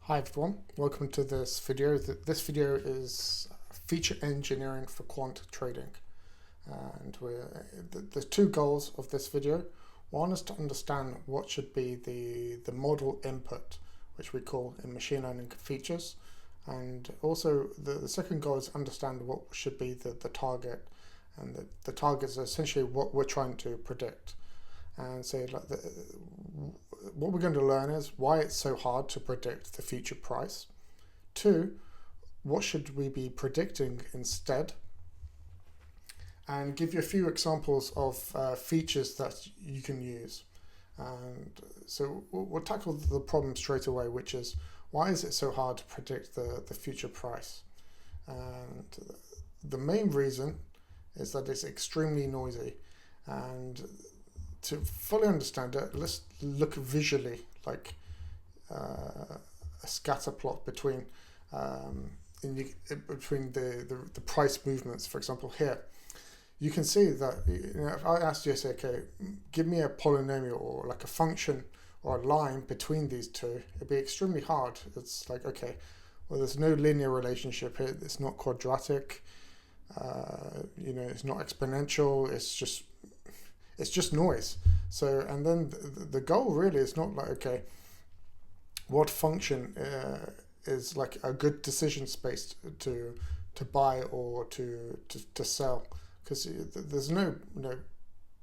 Hi everyone, welcome to this video. This video is feature engineering for quant trading, and the two goals of this video. One is to understand what should be the model input, which we call in machine learning features, and also the second goal is understand what should be the target, and the target is essentially what we're trying to predict. And so what we're going to learn is why it's so hard to predict the future price. Two, what should we be predicting instead? And give you a few examples of features that you can use. And so we'll tackle the problem straight away, which is why is it so hard to predict the future price? And the main reason is that it's extremely noisy. And to fully understand it, let's look visually like a scatter plot between the price movements. For example, here you can see that if I asked you to say, okay, give me a polynomial or like a function or a line between these two, it'd be extremely hard. It's like, okay, well, there's no linear relationship here. It's not quadratic. It's not exponential. It's just noise. So, and then the goal really is not like, okay, what function is like a good decision space to buy or to sell, because there's no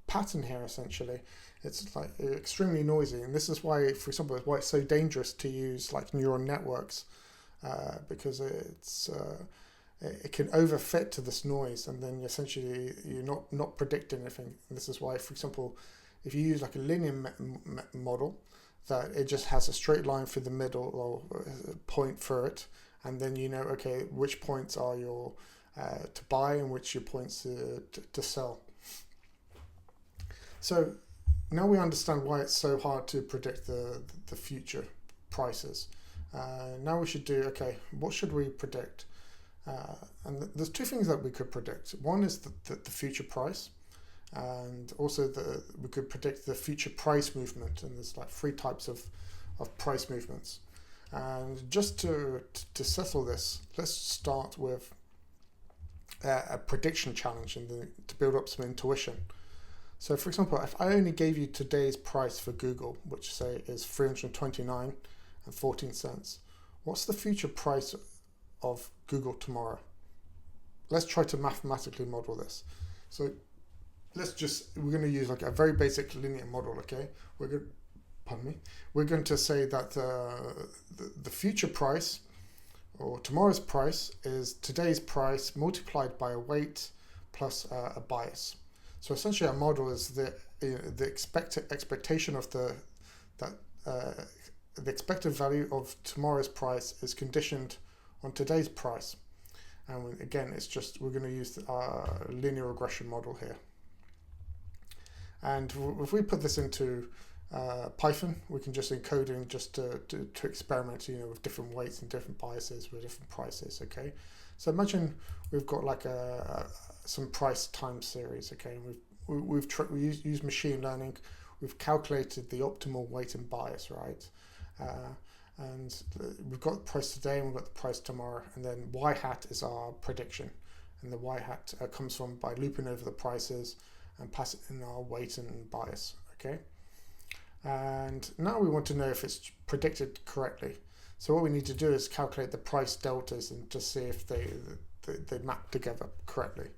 pattern here. Essentially, it's like extremely noisy, and this is why, for example, why it's so dangerous to use like neural networks, because it can overfit to this noise, and then essentially you're not predicting anything. And this is why, for example, if you use like a linear model, that it just has a straight line through the middle or a point through it, and then okay, which points are your to buy and which your points to sell. So now we understand why it's so hard to predict the future prices. Now we should do, okay, what should we predict? And there's two things that we could predict. One is the future price, and also we could predict the future price movement. And there's like three types of price movements. And just to settle this, let's start with a prediction challenge and to build up some intuition. So, for example, if I only gave you today's price for Google, which say is 329.14 cents, what's the future price of Google tomorrow? Let's try to mathematically model this. So we're going to use like a very basic linear model. Okay, we're going to say that the future price or tomorrow's price is today's price multiplied by a weight plus a bias. So essentially, our model is the expectation of the expected value of tomorrow's price is conditioned on today's price. And again, we're going to use our linear regression model here. And if we put this into Python, we can just encode in just to experiment, with different weights and different biases with different prices. Okay, so imagine we've got like some price time series. Okay, we used machine learning. We've calculated the optimal weight and bias, right? And we've got the price today and we've got the price tomorrow, and then y hat is our prediction, and the y hat comes from by looping over the prices and pass it in our weight and bias. Okay, and now we want to know if it's predicted correctly. So what we need to do is calculate the price deltas and to see if they map together correctly.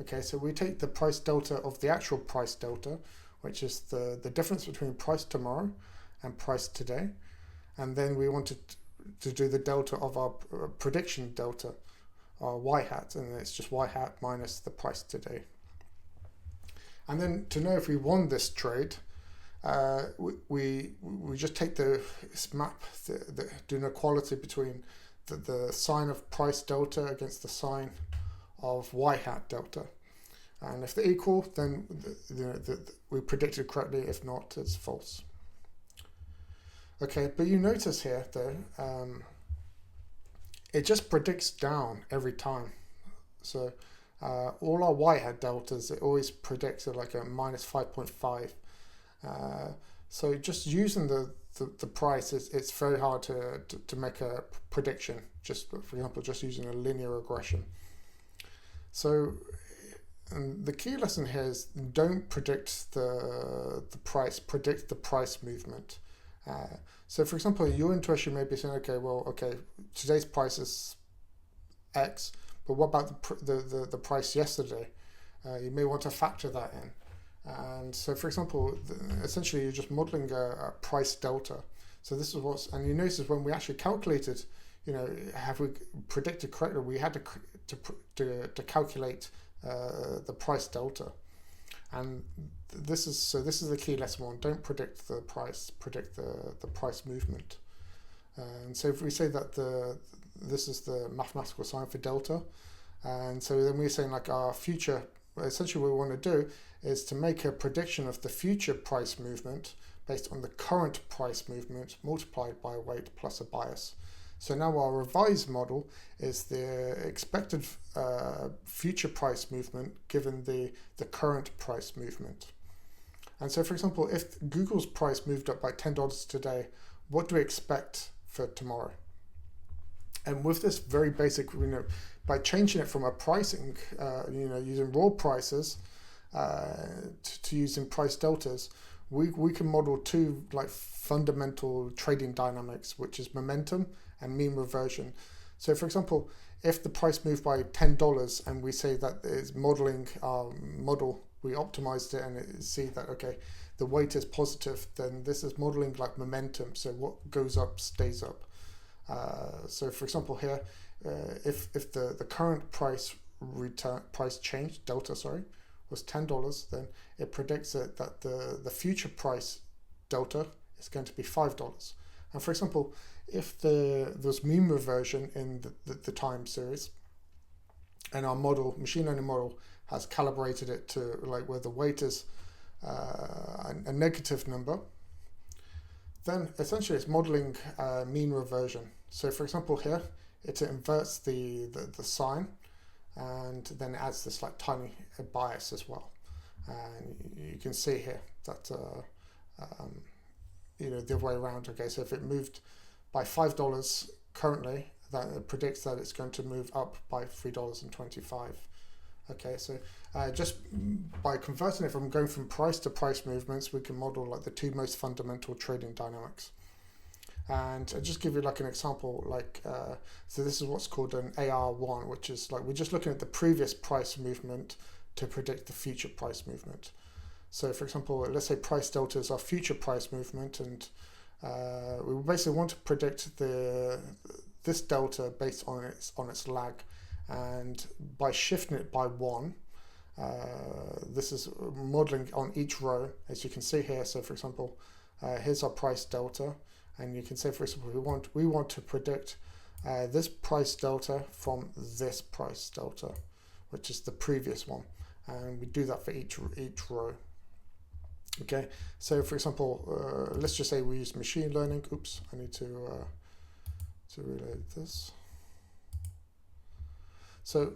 Okay, so we take the price delta of the actual price delta, which is the difference between price tomorrow and price today. And then we wanted to do the delta of our prediction delta, our y hat, and it's just y hat minus the price today. And then to know if we won this trade, we just take this map, do an equality between the sign of price delta against the sign of y hat delta. And if they're equal, then we predicted correctly. If not, it's false. Okay, but you notice here though, it just predicts down every time. So all our y hat deltas, it always predicts at like a minus 5.5. So just using the price, it's very hard to make a prediction, just for example, just using a linear regression. So the key lesson here is don't predict the price, predict the price movement. So for example, your intuition may be saying, okay, today's price is X, but what about the price yesterday? You may want to factor that in. And so, for example, essentially you're just modeling a price delta. So this is and you notice when we actually calculated, have we predicted correctly? We had to calculate the price delta. And this is the key lesson one. Don't predict the price, predict the price movement. And so if we say that this is the mathematical sign for delta, and so then we're saying like our future, essentially what we want to do is to make a prediction of the future price movement based on the current price movement multiplied by a weight plus a bias. So now our revised model is the expected future price movement given the current price movement. And so for example, if Google's price moved up by $10 today, what do we expect for tomorrow? And with this very basic, by changing it from a pricing, using raw prices to using price deltas, we can model two like fundamental trading dynamics, which is momentum and mean reversion. So for example, if the price moved by $10 and we say that it's modeling our model, we optimized it and see that, okay, the weight is positive, then this is modeling like momentum. So what goes up stays up. So for example here, if the current price change, delta, was $10, then it predicts that the future price delta is going to be $5. And for example, if there's mean reversion in the time series, and our machine learning model has calibrated it to like where the weight is a negative number, then essentially it's modeling mean reversion. So for example here, it inverts the sign, and then it adds this like tiny bias as well. And you can see here that the other way around. Okay, so if it moved by $5 currently, that it predicts that it's going to move up by $3.25. Okay, so just by converting it from going from price to price movements, we can model like the two most fundamental trading dynamics. And I'll just give you like an example, so this is what's called an AR1, which is like we're just looking at the previous price movement to predict the future price movement. So for example, let's say price delta is our future price movement, and we basically want to predict this delta based on its lag. And by shifting it by 1, this is modeling on each row, as you can see here. So for example, here's our price delta, and you can say, for example, we want to predict this price delta from this price delta, which is the previous one, and we do that for each row. Okay, so for example, let's just say we use machine learning. Oops, I need to relate this. So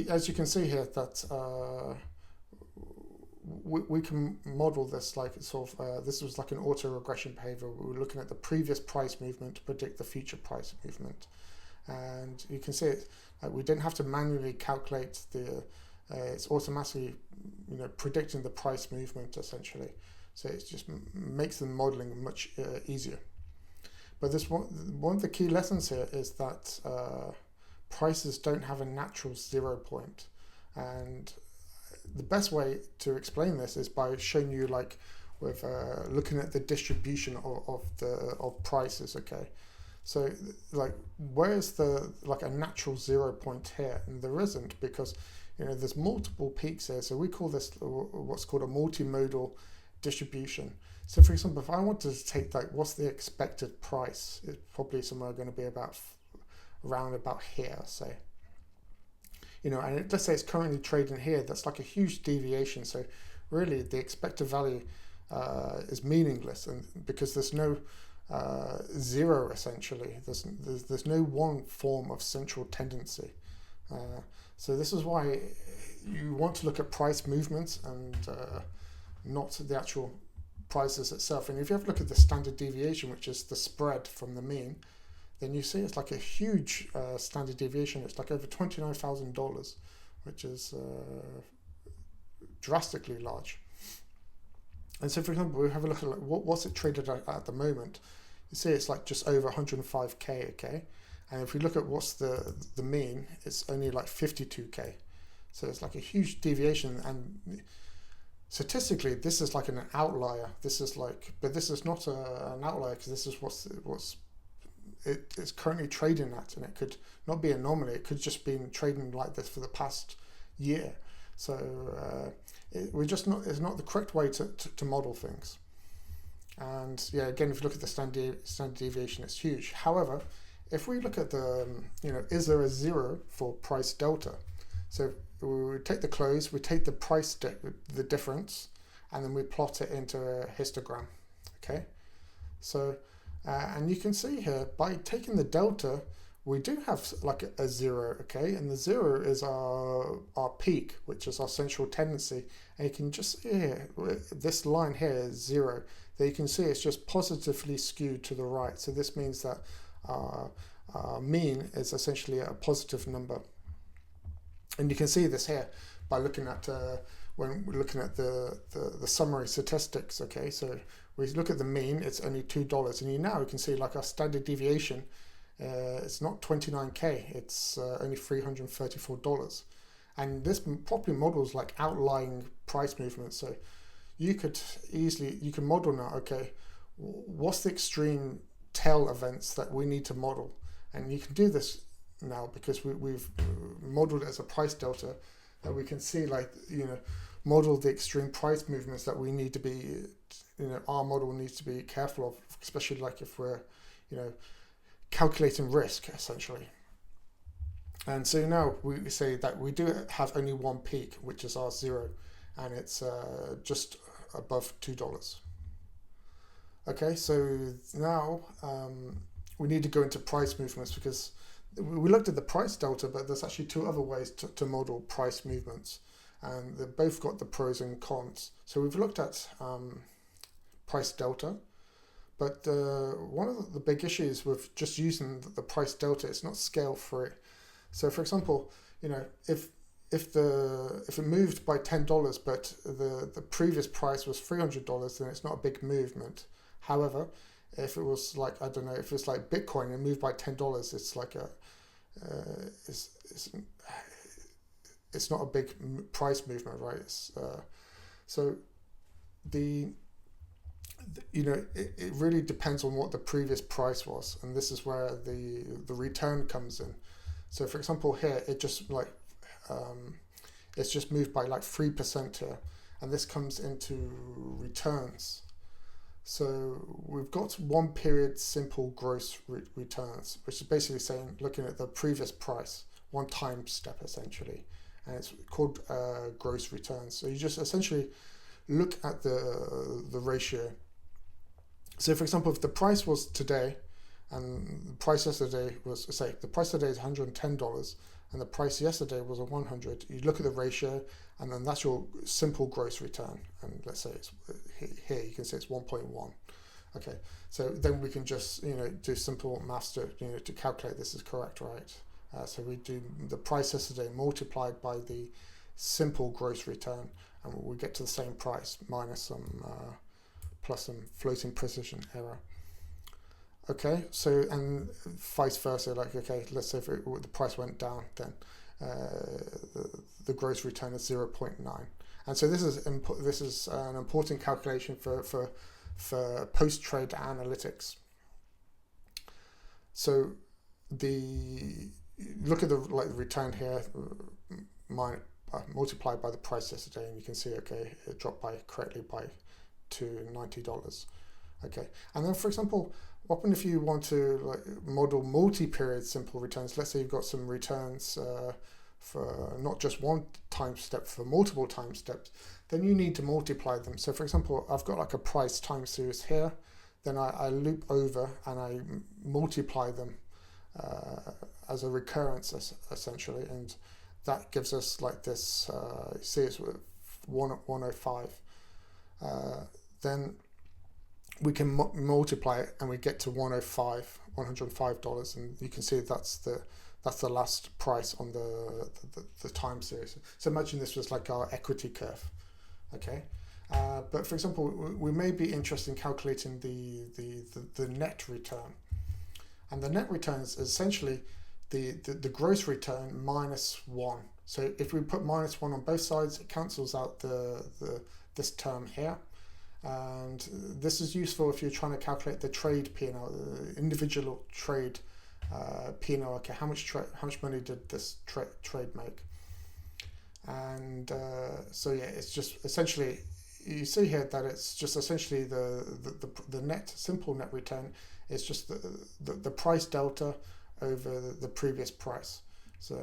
as you can see here, that we can model this like this was like an auto-regression behavior. We were looking at the previous price movement to predict the future price movement, and you can see it. We didn't have to manually calculate it's automatically predicting the price movement essentially. So it just makes the modeling much easier. But one of the key lessons here is that prices don't have a natural 0 point, and the best way to explain this is by showing you with looking at the distribution of prices. Okay, so where's a natural 0 point here? And there isn't, because there's multiple peaks here. So we call this what's called a multimodal distribution. So for example, if I wanted to take what's the expected price, it's probably somewhere going to be around about here, say. And let's say it's currently trading here. That's like a huge deviation. So really, the expected value is meaningless, and because there's no 0 essentially. There's no one form of central tendency. So this is why you want to look at price movements and not the actual prices itself. And if you have a look at the standard deviation, which is the spread from the mean, then you see it's like a huge standard deviation. It's like over $29,000, which is drastically large. And so, for example, we have a look at like, what's it traded at the moment. You see it's like just over 105k, okay? And if we look at what's the mean, it's only like 52k. So it's like a huge deviation, and statistically this is like an outlier. This is like, but this is not an outlier, because this is it's currently trading at, and it could not be an anomaly. It could just been trading like this for the past year. So it's not the correct way to model things. And yeah, again, if you look at the standard deviation, it's huge. However, if we look at the, is there a zero for price delta? So we take the close, we take the price, the difference, and then we plot it into a histogram, okay? So, and you can see here, by taking the delta, we do have like a zero, okay? And the zero is our peak, which is our central tendency. And you can just see here, this line here is zero. There you can see it's just positively skewed to the right. So this means that our mean is essentially a positive number. And you can see this here by looking at when we're looking at the summary statistics. Okay, so we look at the mean, it's only $2, and now you can see like our standard deviation, it's not 29k, it's only $334. And this properly models like outlying price movements. So you can model now, okay, what's the extreme tail events that we need to model? And you can do this now because we've modeled it as a price delta, that we can see like, model the extreme price movements that we need to be, our model needs to be careful of, especially like if we're, calculating risk essentially. And so now we say that we do have only one peak, which is our zero, and it's just above $2. Okay, so now we need to go into price movements, because we looked at the price delta, but there's actually two other ways to model price movements, and they've both got the pros and cons. So we've looked at price delta, but one of the big issues with just using the price delta, it's not scale free. So for example, if it moved by $10, but the previous price was $300, then it's not a big movement. However, if it was like, I don't know, if it's like Bitcoin and moved by $10, it's like it's not a big price movement, right? So it really depends on what the previous price was, and this is where the return comes in. So for example here, it just like it's just moved by like 3% here, and this comes into returns. So we've got one period simple gross returns, which is basically saying, looking at the previous price, one time step essentially, and it's called gross returns. So you just essentially look at the ratio. So for example, if the price was today, and the price yesterday was, say, the price today is $110, and the price yesterday was 100, you look at the ratio, and then that's your simple gross return. And let's say it's here, you can see it's 1.1. Okay, so then we can just do simple maths to calculate this is correct, right? So we do the price yesterday multiplied by the simple gross return, and we get to the same price minus some plus some floating precision error. Okay, so and vice versa, like, okay, let's say if the price went down, then the gross return is 0.9. And so this is an important calculation for post-trade analytics. So look at the return here, multiplied by the price yesterday, and you can see, okay, it dropped correctly to $90. Okay, and then for example, what if you want to model multi-period simple returns? Let's say you've got some returns for not just one time step, for multiple time steps, then you need to multiply them. So for example, I've got like a price time series here, then I loop over and I multiply them as a recurrence essentially, and that gives us like this, you see it's 105. Then we can multiply it and we get to $105, and you can see that's the last price on the time series. So imagine this was like our equity curve, okay? But for example, we may be interested in calculating the net return, and the net return is essentially the gross return minus 1. So if we put minus 1 on both sides, it cancels out this term here. And this is useful if you're trying to calculate the trade P&L, the individual trade P&L. Okay, how much money did this trade make? And so yeah, it's just essentially, you see here that it's just essentially the net simple net return is just the price delta over the previous price. So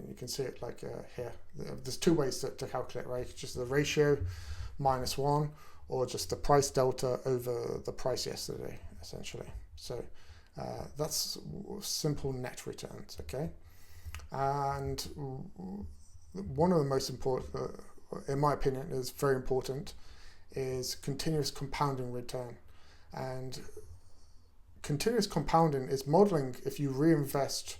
you can see it like here. There's two ways to calculate, right? Just the ratio minus 1, or just the price delta over the price yesterday, essentially. So that's simple net returns, okay? And one of the most important, in my opinion, is very important, is continuous compounding return. And continuous compounding is modeling if you reinvest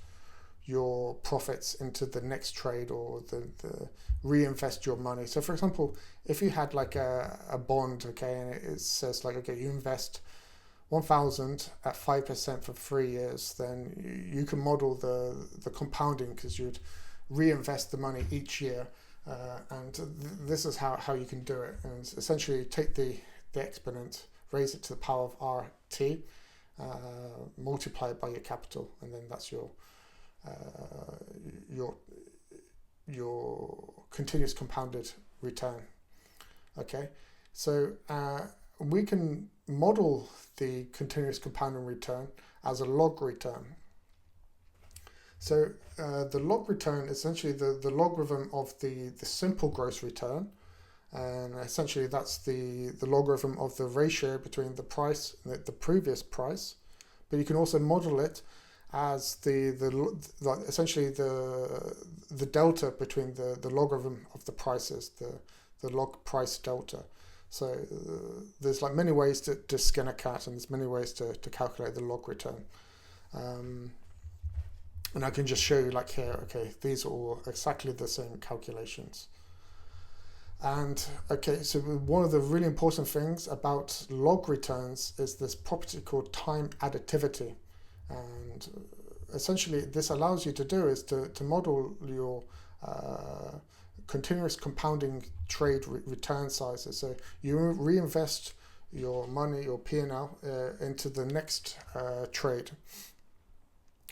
your profits into the next trade, or the reinvest your money. So for example, if you had like a bond, okay, and it says like, okay, you invest 1,000 at 5% for 3 years, then you can model the compounding, because you'd reinvest the money each year, and this is how you can do it. And essentially take the exponent, raise it to the power of RT, multiply it by your capital, and then that's your continuous compounded return. Okay, so we can model the continuous compounding return as a log return. So the log return is essentially the logarithm of the simple gross return, and essentially that's the logarithm of the ratio between the price and the previous price. But you can also model it as essentially the delta between the logarithm of the prices, the log price delta. So there's like many ways to skin a cat, and there's many ways to calculate the log return. And I can just show you like here, okay, these are all exactly the same calculations. And okay, so one of the really important things about log returns is this property called time additivity. And essentially this allows you to do is to model your continuous compounding trade return sizes. So you reinvest your money, your P&L, into the next trade.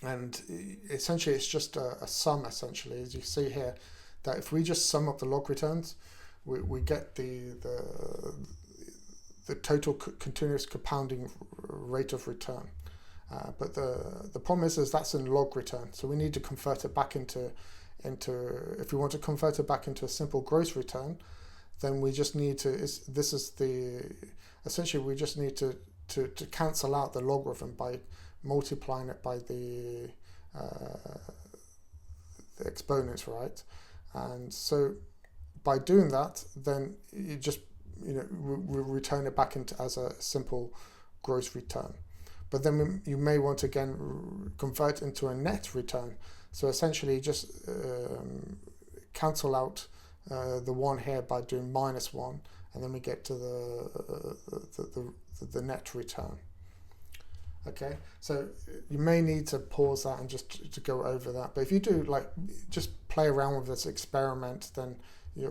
And essentially it's just a sum, essentially, as you see here, that if we just sum up the log returns, we get the total continuous compounding rate of return. But the problem is that's in log return, so we need to convert it back into if we want to convert it back into a simple gross return, then we just need to essentially we just need to cancel out the logarithm by multiplying it by the exponents, right? And so by doing that, then you just we return it back into as a simple gross return. But then you may want to again convert into a net return. So essentially just cancel out the 1 here by doing -1, and then we get to the net return. Okay, so you may need to pause that and just to go over that. But if you do like just play around with this experiment, then it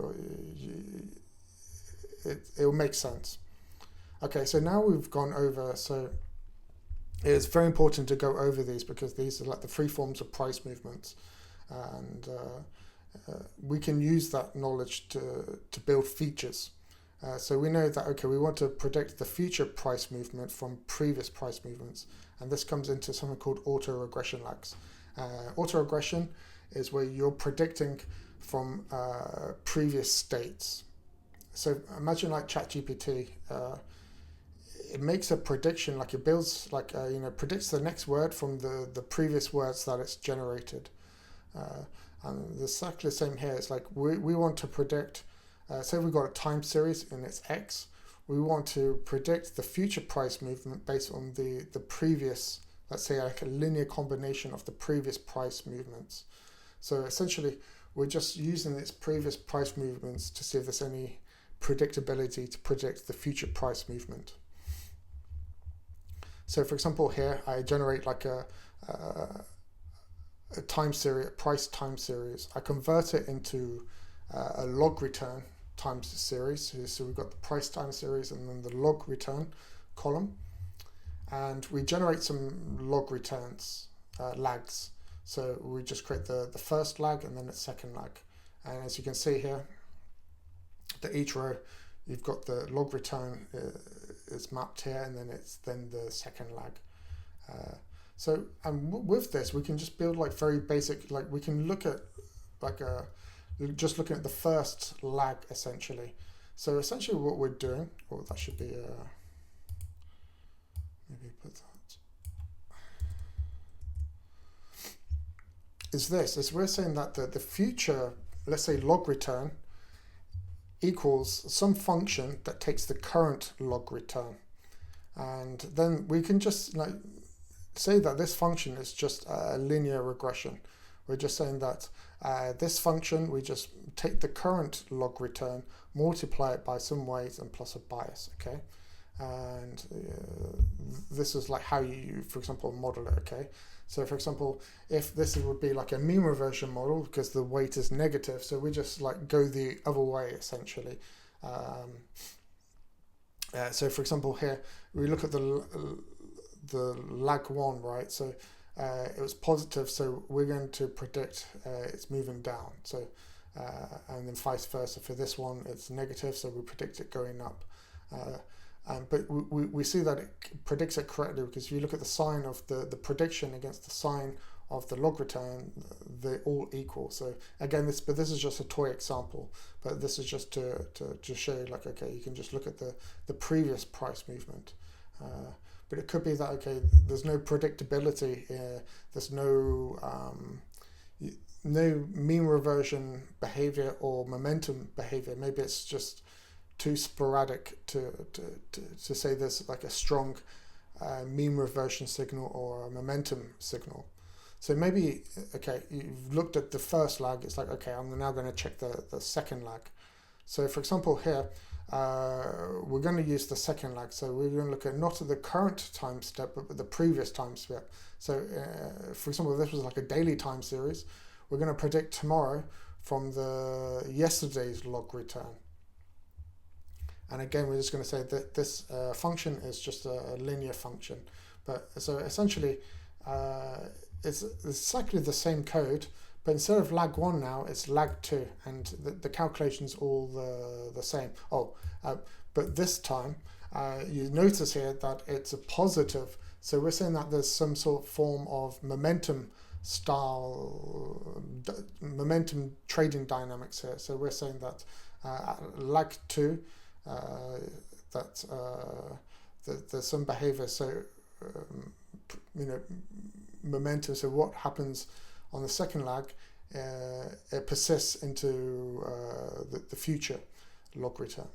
will make sense. Okay, so now we've gone over, so it's very important to go over these, because these are like the 3 forms of price movements, and we can use that knowledge to build features. So we know that, okay, we want to predict the future price movement from previous price movements, and this comes into something called auto-regression lags. Auto-regression is where you're predicting from previous states. So imagine like ChatGPT, it makes a prediction, like it builds, like predicts the next word from the previous words that it's generated. And it's exactly the same here. It's like we want to predict. Say we've got a time series and it's X, we want to predict the future price movement based on the previous, let's say like a linear combination of the previous price movements. So essentially, we're just using its previous price movements to see if there's any predictability to predict the future price movement. So for example, here I generate like a time series, a price time series. I convert it into a log return time series. So we've got the price time series and then the log return column. And we generate some log returns, lags. So we just create the first lag and then the second lag. And as you can see here, each row, you've got the log return is mapped here, and then it's the second lag. So with this, we can just build like very basic, like we can look at like just looking at the first lag essentially. So essentially what we're doing, well, that should be maybe put that. Is we're saying that the future, let's say log return, equals some function that takes the current log return. And then we can just like say that this function is just a linear regression. We're just saying that this function, we just take the current log return, multiply it by some weight and plus a bias, okay? And this is like how you, for example, model it, okay? So for example, if this would be like a mean reversion model because the weight is negative, so we just like go the other way essentially. So for example here, we look at the lag 1, right? So it was positive, so we're going to predict it's moving down. So and then vice versa for this one, it's negative, so we predict it going up. But we see that it predicts it correctly because if you look at the sign of the prediction against the sign of the log return, they're all equal. So again, this is just a toy example, but this is just to show you like, okay, you can just look at the previous price movement. But it could be that, okay, there's no predictability here, there's no mean reversion behavior or momentum behavior. Maybe it's just too sporadic to say there's like a strong mean reversion signal or a momentum signal. So maybe, okay, you've looked at the first lag, it's like, okay, I'm now going to check the second lag. So for example here, we're going to use the second lag. So we're going to look at not at the current time step, but the previous time step. So for example, if this was like a daily time series, we're going to predict tomorrow from the yesterday's log return. And again, we're just going to say that this function is just a linear function. But so essentially, it's exactly the same code, but instead of lag 1 now, it's lag 2, and the calculation's all the same. But this time, you notice here that it's a positive. So we're saying that there's some sort of form of momentum trading dynamics here. So we're saying that lag 2, that there's some behavior, so momentum. So what happens on the second lag, it persists into the future log return.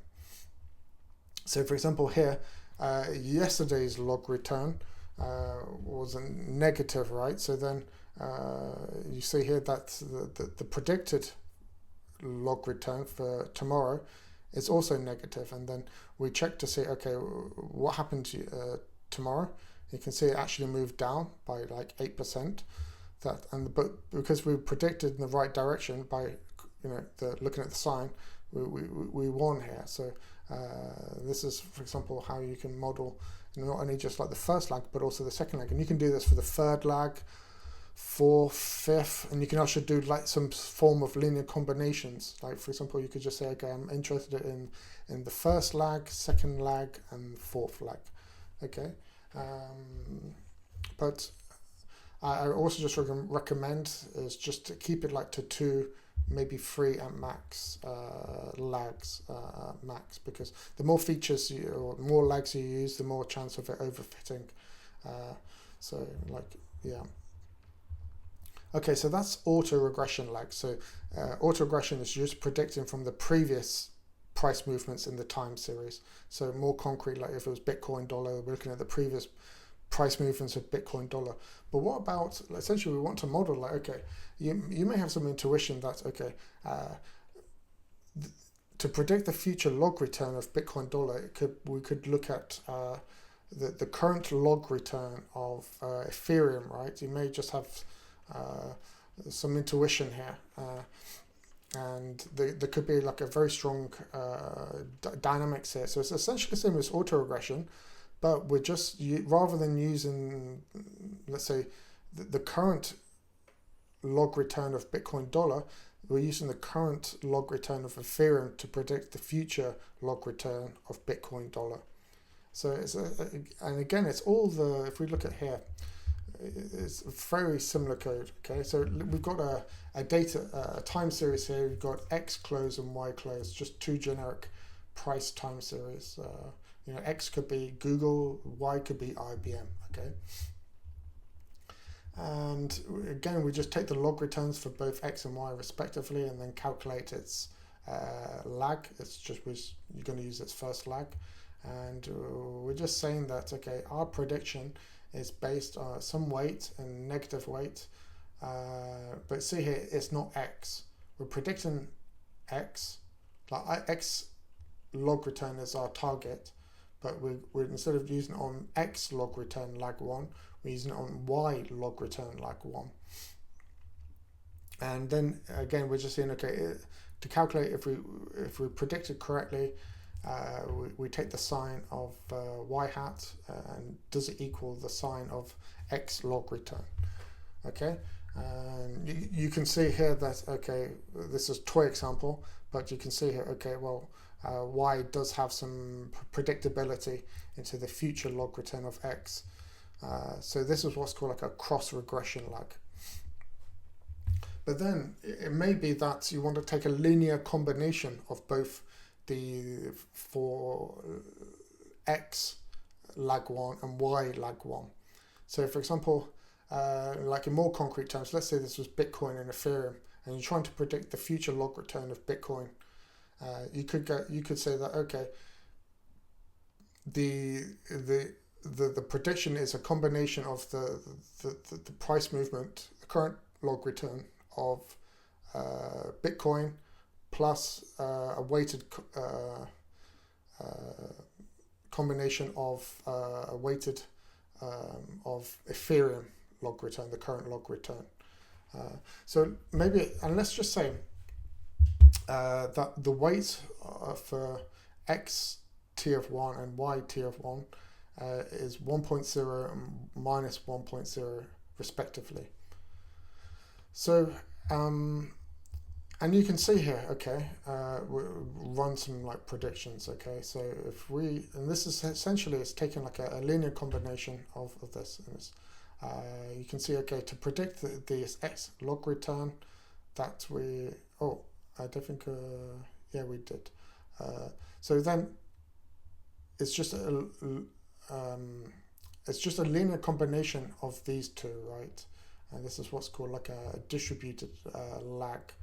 So for example here, yesterday's log return was a negative, right? So then you see here that the predicted log return for tomorrow is also negative, and then we check to see, okay, what happened to tomorrow. You can see it actually moved down by like 8%. But because we predicted in the right direction by looking at the sign, we won here. So this is, for example, how you can model not only just like the first lag but also the second lag, and you can do this for the third lag, fourth, fifth, and you can also do like some form of linear combinations. Like for example, you could just say, okay, I'm interested in the first lag, second lag, and fourth lag. Okay, but I also just recommend is just to keep it like to 2, maybe 3 at max lags max, because the more features or more lags you use, the more chance of it overfitting. So like, yeah. Okay, so that's auto-regression lag. So auto-regression is just predicting from the previous price movements in the time series. So more concrete, like if it was Bitcoin dollar, we're looking at the previous price movements of Bitcoin dollar. But what about, essentially we want to model like, okay, you may have some intuition that, okay, to predict the future log return of Bitcoin dollar, we could look at the current log return of Ethereum, right? You may just have some intuition here. And there could be like a very strong dynamics here. So it's essentially the same as auto-regression, but we're just, rather than using, let's say, the current log return of Bitcoin dollar, we're using the current log return of Ethereum to predict the future log return of Bitcoin dollar. So it's and again, it's all if we look at here, it's very similar code. Okay, so we've got a time series here. We've got X close and Y close, just two generic price time series. X could be Google, Y could be IBM. Okay, and again, we just take the log returns for both X and Y respectively, and then calculate its lag. It's just you're going to use its first lag, and we're just saying that, okay, our prediction is based on some weight and negative weight, but see here, it's not X. We're predicting X, like X log return is our target, but we're instead of using it on X log return lag 1, we're using it on Y log return lag 1. And then again, we're just saying, okay, to calculate if we predicted correctly, we take the sign of y hat and does it equal the sign of X log return. Okay, and you can see here that, okay, this is toy example, but you can see here, okay, well, Y does have some predictability into the future log return of X. So this is what's called like a cross-regression lag. But then it may be that you want to take a linear combination of both for X lag 1 and Y lag 1. So for example, like in more concrete terms, let's say this was Bitcoin and Ethereum, and you're trying to predict the future log return of Bitcoin. You could say that, okay, the prediction is a combination of the price movement, the current log return of Bitcoin plus a weighted combination of a weighted of Ethereum log return, the current log return. So maybe, and let's just say that the weight for X T of 1 and Y T of 1 is 1.0 and minus 1.0 respectively. So and you can see here, okay, we run some like predictions, okay, so if we, and this is essentially, it's taking like a linear combination of this, and this. You can see, okay, to predict this X log return that we, I don't think, yeah, we did. So then it's just a linear combination of these two, right? And this is what's called like a distributed lag.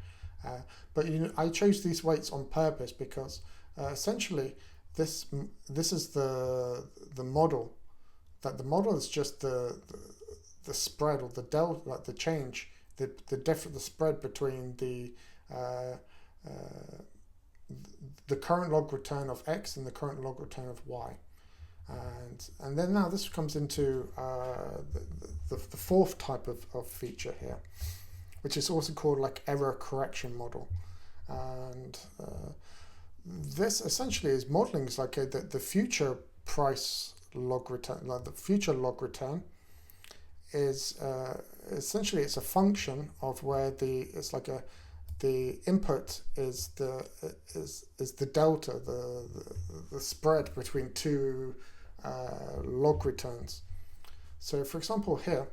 But I chose these weights on purpose because essentially this is the model. That the model is just the spread, or the delta, like the change, the spread between the current log return of X and the current log return of Y. And then now this comes into the fourth type of feature here, which is also called like error correction model. And this essentially is modeling is like the future price log return, like the future log return is essentially it's a function of where the input is the delta, the spread between two log returns. So for example here,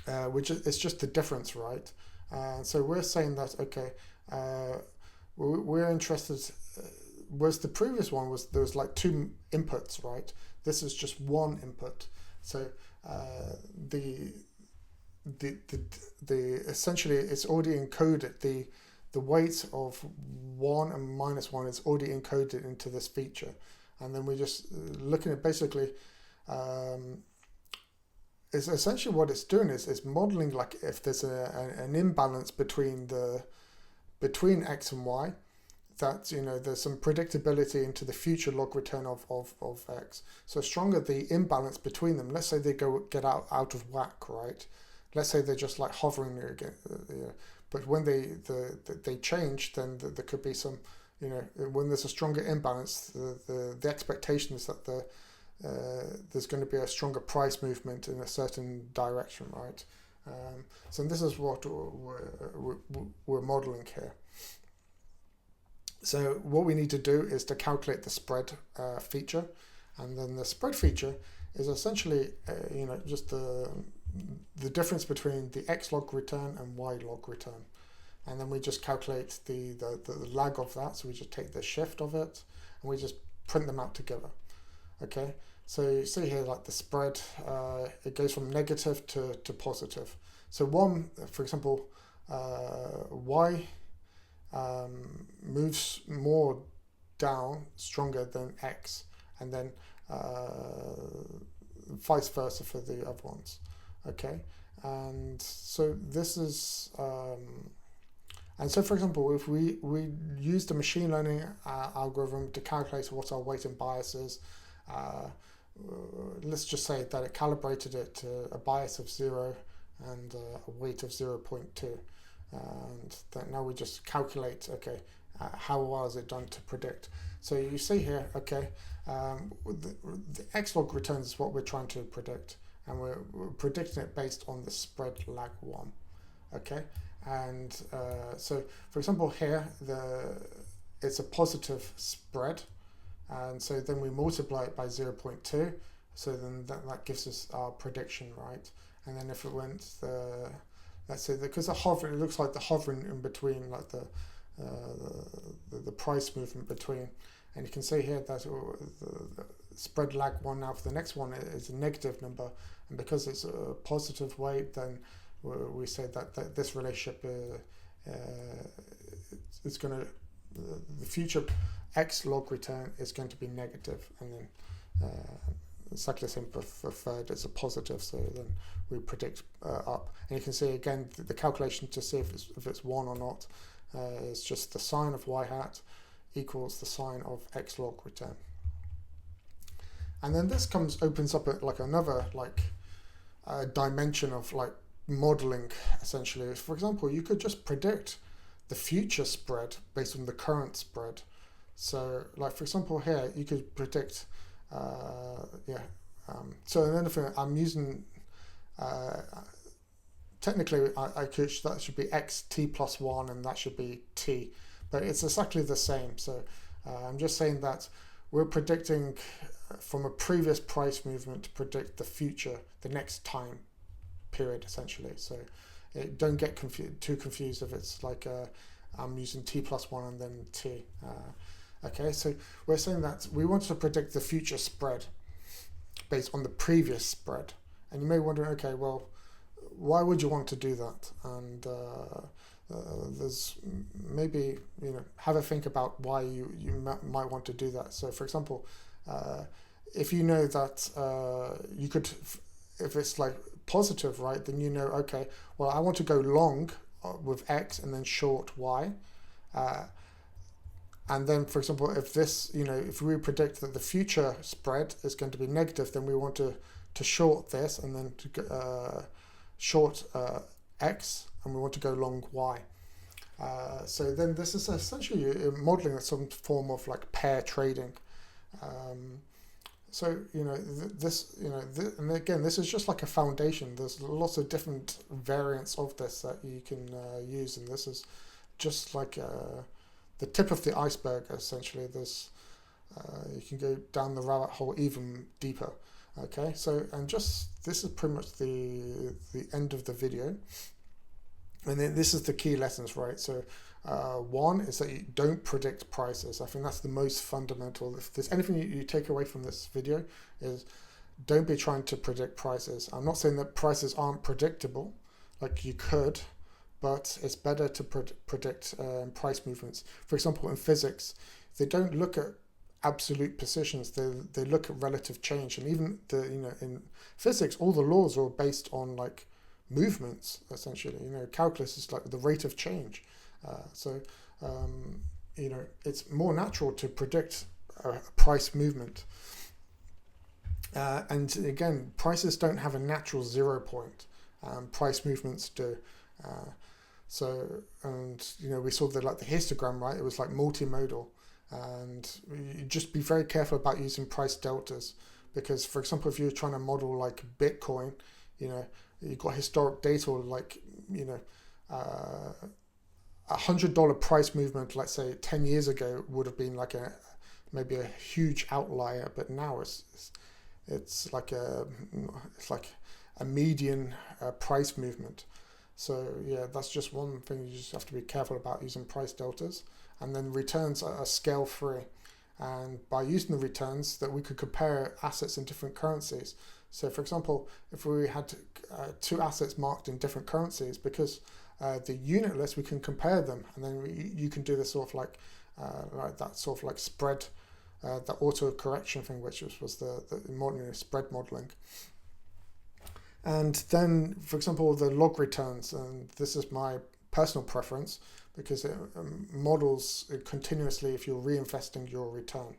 it's just the difference, right? So we're saying that, okay, we're interested, whereas the previous one there was like two inputs, right? This is just one input. So the essentially it's already encoded the weight of 1 and minus 1 is already encoded into this feature. And then we're just looking at basically, is essentially what it's doing is modeling like if there's an imbalance between x and y, that there's some predictability into the future log return of x. So stronger the imbalance between them. Let's say they get out of whack, right? Let's say they're just like hovering there again, but when they change, then there could be some, when there's a stronger imbalance, the expectation is that there's going to be a stronger price movement in a certain direction, right? So this is what we're modeling here. So what we need to do is to calculate the spread feature, and then the spread feature is essentially just the difference between the x log return and y log return, and then we just calculate the lag of that. So we just take the shift of it and we just print them out together. Okay, so you see here like the spread, it goes from negative to positive. So one, for example, y moves more down, stronger than x, and then vice versa for the other ones. Okay, and so this is and so for example, if we use the machine learning algorithm to calculate what our weight and bias is, let's just say that it calibrated it to a bias of 0 and a weight of 0.2, and then now we just calculate, okay, how well is it done to predict. So you see here, okay, the x log returns is what we're trying to predict, and we're predicting it based on the spread lag 1. Okay, and so for example here it's a positive spread, and so then we multiply it by 0.2, so then that gives us our prediction, right? And then if it went let's say, because the hovering, it looks like the hovering in between, like the price movement between, and you can see here that the spread lag 1 now for the next one is a negative number, and because it's a positive weight, then we say that this relationship is going to, the future x log return is going to be negative, and then exactly the same for third, it's a positive, so then we predict up. And you can see again the calculation to see if it's 1 or not is just the sine of y hat equals the sine of x log return. And then this opens up like another dimension of like modeling, essentially. For example, you could just predict the future spread based on the current spread. So like for example here you could predict so then if I'm using technically I could, that should be x t plus 1 and that should be t, but it's exactly the same. So I'm just saying that we're predicting from a previous price movement to predict the future, the next time period, essentially. So don't get too confused if it's like I'm using t plus 1 and then t. Okay, so we're saying that we want to predict the future spread based on the previous spread. And you may wonder, okay, well, why would you want to do that? And there's maybe, have a think about why you might want to do that. So for example, if you know that you could, if it's like positive, right, then okay, well, I want to go long with x and then short y. And then, for example, if this, if we predict that the future spread is going to be negative, then we want to short this and then to short x, and we want to go long y. So then this is essentially modeling some form of like pair trading. So and again, this is just like a foundation. There's lots of different variants of this that you can use, and this is just like the tip of the iceberg, essentially. There's you can go down the rabbit hole even deeper. Okay, so and just this is pretty much the end of the video, and then this is the key lessons, right? So one is that you don't predict prices. I think that's the most fundamental. If there's anything you take away from this video, is don't be trying to predict prices. I'm not saying that prices aren't predictable, like you could, but it's better to predict price movements. For example, in physics, they don't look at absolute positions. They look at relative change, and even in physics, all the laws are based on like movements essentially. Calculus is like the rate of change. So it's more natural to predict a price movement. And again, prices don't have a natural 0 point. Price movements do. We saw the histogram, right? It was like multimodal, and you just be very careful about using price deltas, because, for example, if you're trying to model like Bitcoin, you've got historic data, like $100 price movement, let's say 10 years ago, would have been like maybe a huge outlier, but now it's like a median price movement. So yeah, that's just one thing you just have to be careful about, using price deltas. And then returns are scale free, and by using the returns, that we could compare assets in different currencies. So for example, if we had two assets marked in different currencies, because the unit list, we can compare them, and then you can do this sort of like that sort of like spread, the auto-correction thing, which was the spread modeling. And then, for example, the log returns, and this is my personal preference, because it models continuously if you're reinvesting your return.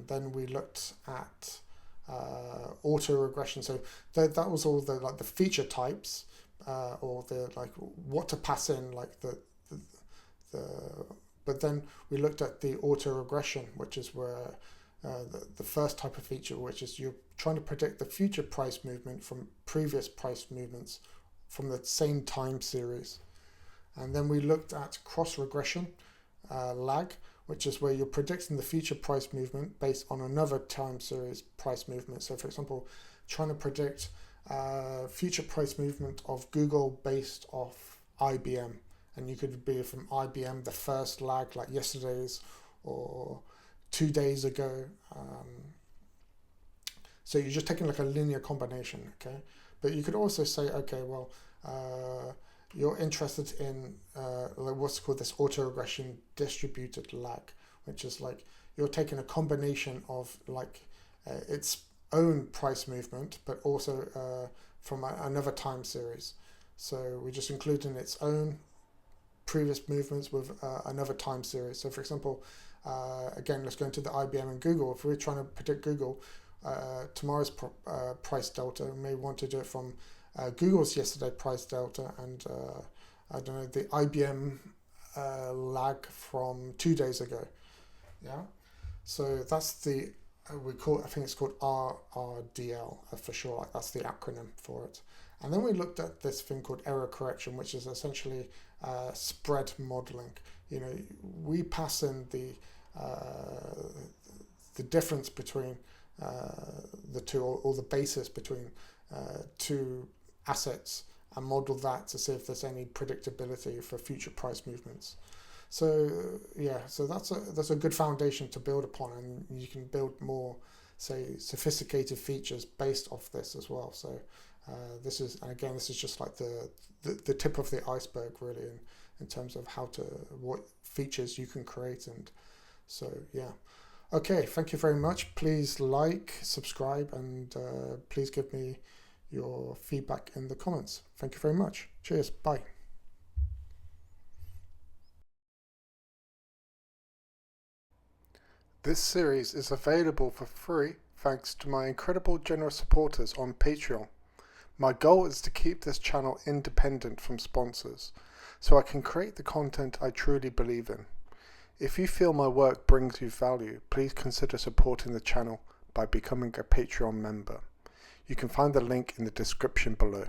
Then we looked at auto-regression. So that was all the feature types, or the what to pass in, but then we looked at the auto-regression, which is where the first type of feature, which is you're trying to predict the future price movement from previous price movements from the same time series. And then we looked at cross-regression, lag, which is where you're predicting the future price movement based on another time series price movement. So for example, trying to predict future price movement of Google based off IBM. And you could be from IBM, the first lag, like yesterday's or 2 days ago. So you're just taking like a linear combination, okay? But you could also say, okay, well, you're interested in what's called this auto-regression distributed lag, which is like you're taking a combination of its own price movement, but also from another time series. So we're just including its own previous movements with another time series. So for example, again, let's go into the IBM and Google. If we're trying to predict Google, tomorrow's price delta, we may want to do it from Google's yesterday price delta and the IBM lag from 2 days ago. Yeah, so that's the I think it's called RRDL for sure. Like that's the acronym for it. And then we looked at this thing called error correction, which is essentially spread modeling. We pass in the difference between the two, or the basis between two assets, and model that to see if there's any predictability for future price movements. So yeah, so that's a good foundation to build upon, and you can build more, say, sophisticated features based off this as well. So this is just like the tip of the iceberg, really, in terms of what features you can create. And so yeah, okay, thank you very much. Please like, subscribe, and please give me your feedback in the comments. Thank you very much. Cheers. Bye. This series is available for free thanks to my incredible generous supporters on Patreon. My goal is to keep this channel independent from sponsors, so I can create the content I truly believe in. If you feel my work brings you value, please consider supporting the channel by becoming a Patreon member. You can find the link in the description below.